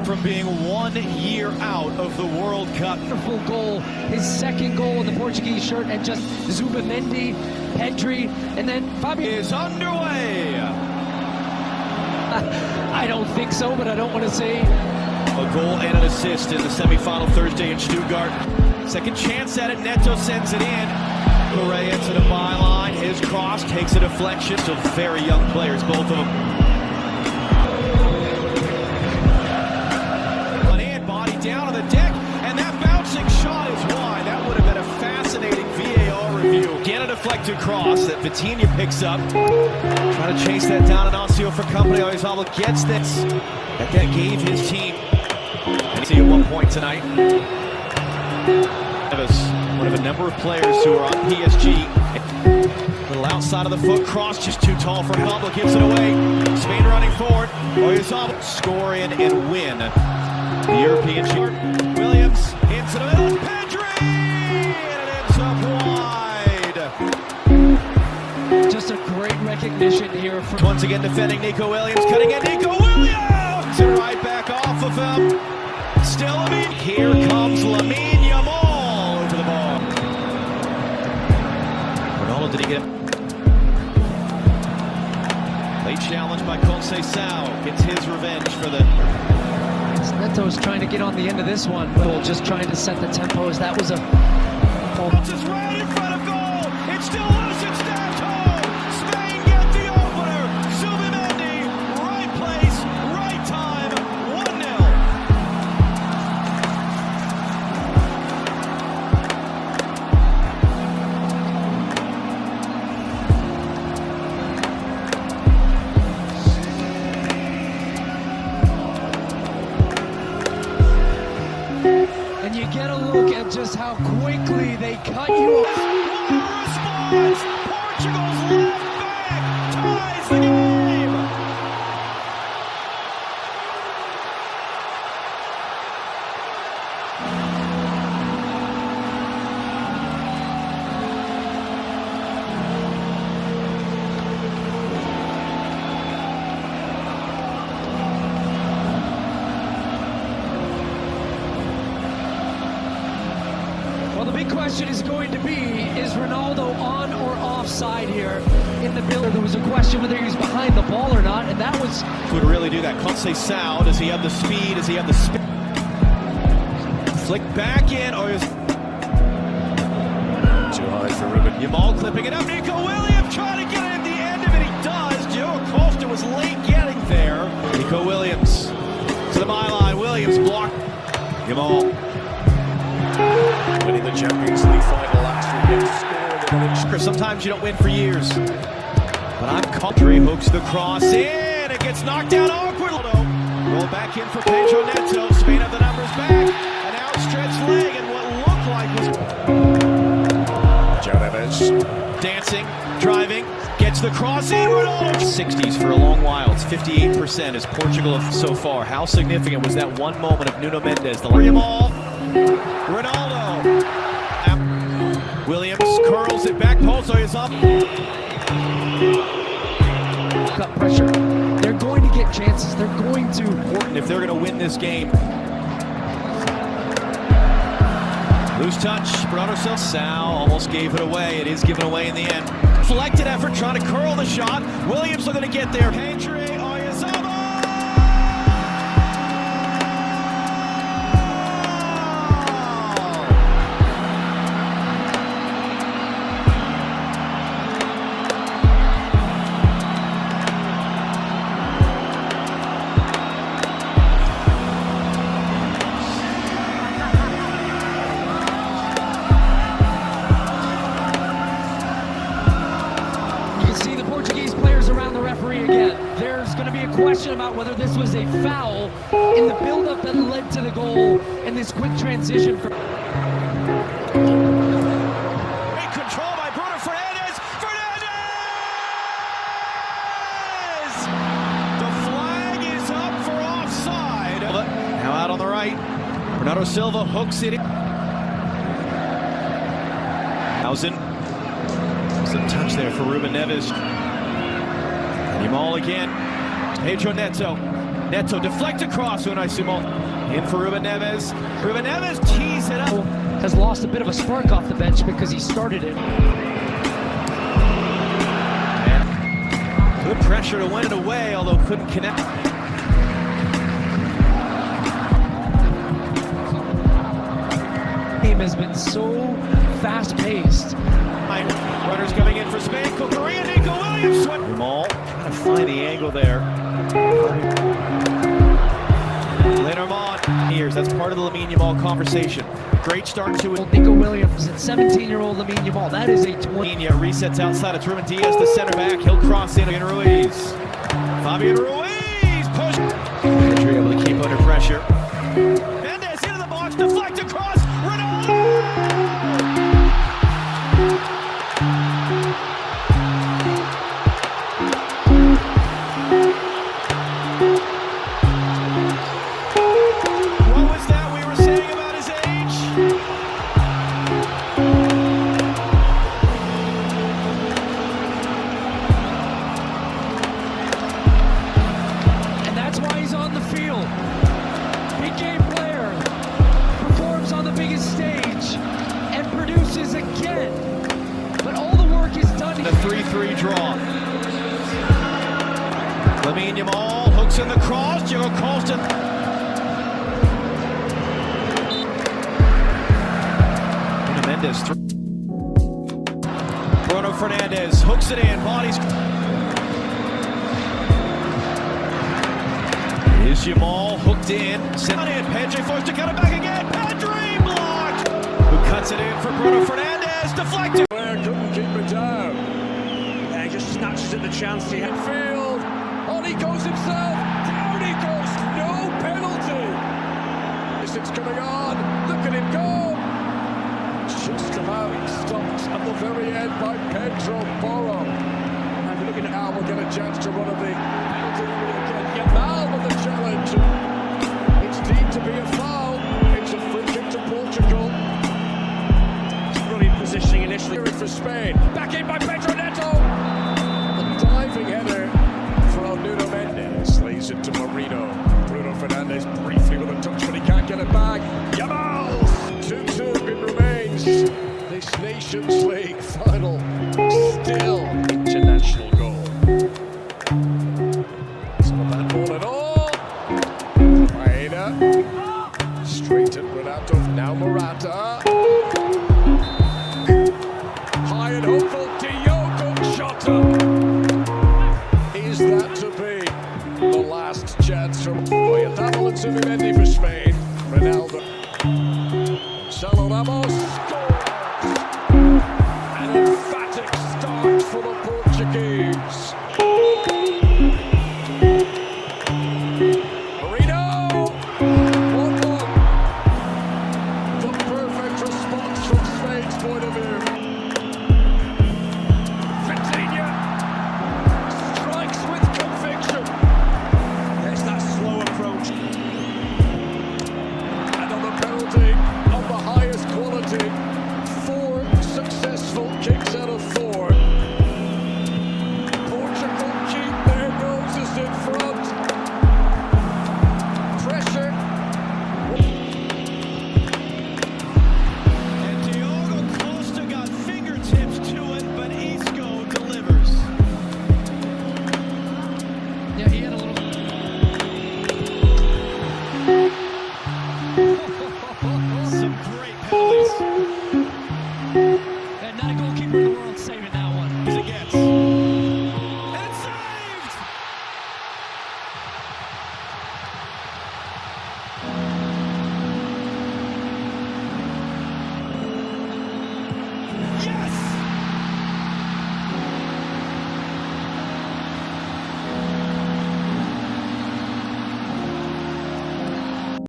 from being 1 year out of the World Cup. Wonderful goal, his second goal in the Portuguese shirt, and just Zubamendi, Pedri, and then Fabio is underway. I don't think so, but I don't want to say. A goal and an assist in the semi-final Thursday in Stuttgart. Second chance at it, Neto sends it in. Correa to the byline, his cross takes a deflection. So very young players, both of them. Body down on the deck, and that bouncing shot is wide. That would have been a fascinating VAR review. Again, a deflected cross that Vitinha picks up. Trying to chase that down, and Ossio for company. Oyarzabal gets this. That gave his team. And see at one point tonight. One of a number of players who are on PSG. A little outside of the foot cross, just too tall for Pablo. Gives it away. Spain running forward. Oyarzabal score in and win the European Championship. Williams into the middle. Pedri! And it ends up wide. Just a great recognition here. Once again defending Nico Williams. Cutting in Nico Williams! And right back off of him. Still Lamine. Here comes Lamine Yamal over the ball. Ronaldo, did he get him? Late challenge by Conceição. Gets his revenge for the... Neto's trying to get on the end of this one, but just trying to set the tempos. That was a... It's right in front of goal. It's still loose. It's Neto. Spain get the opener. Zubamendi, right place, right time. 1-0. And you get a look at just how quickly they cut you off. What a response! Portugal's left back ties the game! Well, the big question is going to be, is Ronaldo on or offside here in the build? There was a question whether he was behind the ball or not, and that was... Would really do that. Conceição, does he have the speed? Does he have the speed? Flick back in. Oh, too high for Ruben. Yamal clipping it up. Nico Williams trying to get it at the end of it. He does. Joe Costa was late getting there. Nico Williams to the byline. Williams blocked. Yamal. Winning the Champions League final last weekend. Sometimes you don't win for years. But I'm country hooks the cross in. It gets knocked down awkwardly. Roll back in for Pedro Neto. Spain have the numbers back. An outstretched leg and what looked like was... Joe Neves. Dancing, driving, gets the cross in. Ronaldo. 60s for a long while. It's 58% as Portugal so far. How significant was that one moment of Nuno Mendes? The Yamal. Ronaldo. Williams curls it back. Pozo is up. Cut pressure. They're going to get chances. They're going to. Important if they're going to win this game. Loose touch. Bernardo Silva almost gave it away. It is given away in the end. Deflected effort trying to curl the shot. Williams looking to get there. Pedri, Oyarzabal. Again, there's going to be a question about whether this was a foul in the build-up that led to the goal and this quick transition. Great control by Bruno Fernandes. Fernandes! The flag is up for offside. Now out on the right. Bernardo Silva hooks it in. Hausen. Some touch there for Ruben Neves. Yamal again. Pedro Neto. Neto deflect across Unai Simon. In for Ruben Neves. Ruben Neves tees it up. Has lost a bit of a spark off the bench because he started it. And good pressure to win it away, although couldn't connect. Game has been so fast-paced. Runners coming in for Spain. Korea, Nico Williams. Jamal trying to find the angle there. Lenormand years. That's part of the Lamine Yamal conversation. Great start to it. Nico Williams and 17-year-old Lamine Yamal. That is a 20. Resets outside. It's Ruben Diaz, the center back. He'll cross in. Fabian Ruiz. Fabian Ruiz push. Pedri able to keep under pressure. Mendes into the box. Deflect across. Ronaldo. The 3-3 draw. Lamine Yamal hooks in the cross. Diego Costa. Mendes. Bruno Fernandes hooks it in. Bodies. Is Yamal hooked in. Sent in. Pedri forced to cut it back again. Pedri blocked. Who cuts it in for Bruno Fernandes. Deflected. Couldn't keep it down. Yeah, he just snatches at the chance he had. Field. On he goes himself. Down he goes. No penalty. It's coming on. Look at him go. Just come out. Stopped at the very end by Pedro Porro. And we're looking at Now we'll get a chance to run at the penalty area again. Yamal with the challenge. It's deemed to be a foul. It's a free kick to Portugal. running positioning initially. For Spain. Back in by Pedro Neto. The diving header from Nuno Mendes. Lays it to Marino. Bruno Fernandes briefly with a touch, but he can't get it back. Yamal! 2-2 it remains. This Nations League final. Still international goal. It's not a bad ball at all. Maeda. Straight at Renato. Now Morata. High and hopeful, Diogo Jota. Is that to be the last chance from Oyarzabal and Zubimendi for Spain? Ronaldo. Salo Ramos scores.